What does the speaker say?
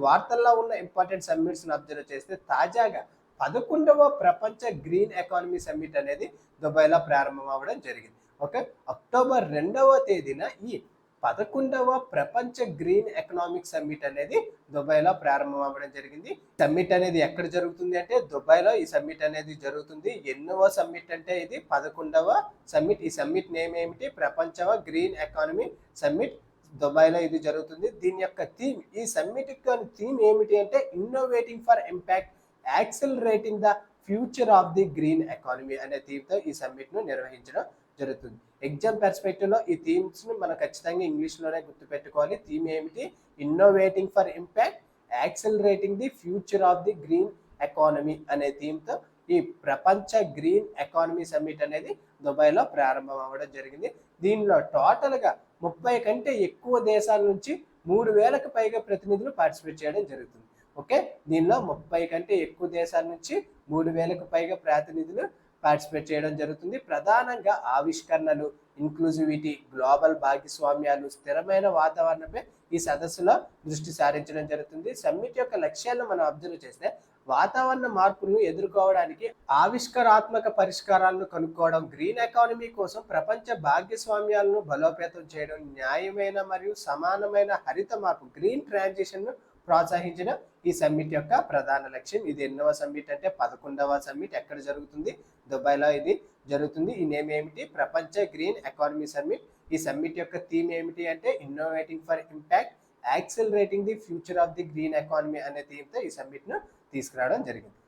వార్తల్లో ఉన్న important సమ్మిట్స్‌ని observe చేస్తే తాజాగా 11వ ప్రపంచ గ్రీన్ ఎకానమీ సమ్మిట్ అనేది దుబాయ్‌లో ప్రారంభం అవ్వడం జరిగింది. ఓకే. అక్టోబర్ 2వ తేదీన ఈ 11వ ప్రపంచ గ్రీన్ ఎకనామిక్ సమ్మిట్ అనేది దుబాయ్‌లో ప్రారంభం అవ్వడం జరిగింది. సమ్మిట్ అనేది ఎక్కడ జరుగుతుంది అంటే దుబాయ్‌లో ఈ సమ్మిట్ అనేది జరుగుతుంది. ఎన్నవ సమ్మిట్ అంటే ఇది 11వ సమ్మిట్. ఈ సమ్మిట్ నేమ్ ఏమిటి? ప్రపంచ గ్రీన్ ఎకానమీ సమ్మిట్. దుబాయ్‌లో ఇది జరుగుతుంది. దీని యొక్క థీమ్, ఈ సమ్మిట్ యొక్క థీమ్ ఏమిటి అంటే innovating for impact, accelerating the future of the green economy అనే థీమ్‌తో ఈ సమ్మిట్‌ను నిర్వహించడం జరుగుతుంది. ఎగ్జామ్ పర్స్పెక్టివ్‌లో ఈ థీమ్స్‌ను మనం ఖచ్చితంగా ఇంగ్లీష్‌లోనే గుర్తుపెట్టుకోవాలి. థీమ్ ఏమిటి? Innovating for impact, accelerating the future of the green economy అనే థీమ్‌తో ఈ ప్రపంచ గ్రీన్ ఎకానమీ సమ్మిట్ అనేది దుబాయ్‌లో ప్రారంభం అవ్వడం జరిగింది. దీనిలో టోటల్‌గా 30 కంటే ఎక్కువ దేశాల నుంచి 3000కు పైగా ప్రతినిధులు పార్టిసిపేట్ చేయడం జరుగుతుంది. ఓకే. దీనిలో 30 కంటే ఎక్కువ దేశాల నుంచి 3000కు పైగా ప్రతినిధులు పార్టిసిపేట్ చేయడం జరుగుతుంది. ప్రధానంగా ఆవిష్కరణలు, ఇంక్లూజివిటీ, గ్లోబల్ భాగస్వామ్యాలు, స్థిరమైన వాతావరణంపై ఈ సదస్సులో దృష్టి సారించడం జరుగుతుంది. సమ్మిట్ యొక్క లక్ష్యాలను మనం అబ్జర్వ్ చేస్తే వాతావరణ మార్పులను ఎదుర్కోవడానికి ఆవిష్కరాత్మక పరిష్కారాలను కనుక్కోవడం, గ్రీన్ ఎకానమీ కోసం ప్రపంచ భాగస్వామ్యాలను బలోపేతం చేయడం, న్యాయమైన మరియు సమానమైన హరిత మార్పు గ్రీన్ ట్రాన్సిషన్ను ప్రోత్సహించడం ఈ సమ్మిట్ యొక్క ప్రధాన లక్ష్యం. ఇది ఎన్నవ సమ్మిట్ అంటే 11వ సమ్మిట్. ఎక్కడ జరుగుతుంది? దుబాయ్‌లో ఇది జరుగుతుంది. ఈ నేమ్ ఏమిటి? ప్రపంచ గ్రీన్ ఎకానమీ సమ్మిట్. ఈ సమ్మిట్ యొక్క థీమ్ ఏమిటి అంటే innovating for impact, accelerating the future of the green economy అనే థీమ్‌తో ఈ సమ్మిట్‌ను తీసుకురావడం జరిగింది.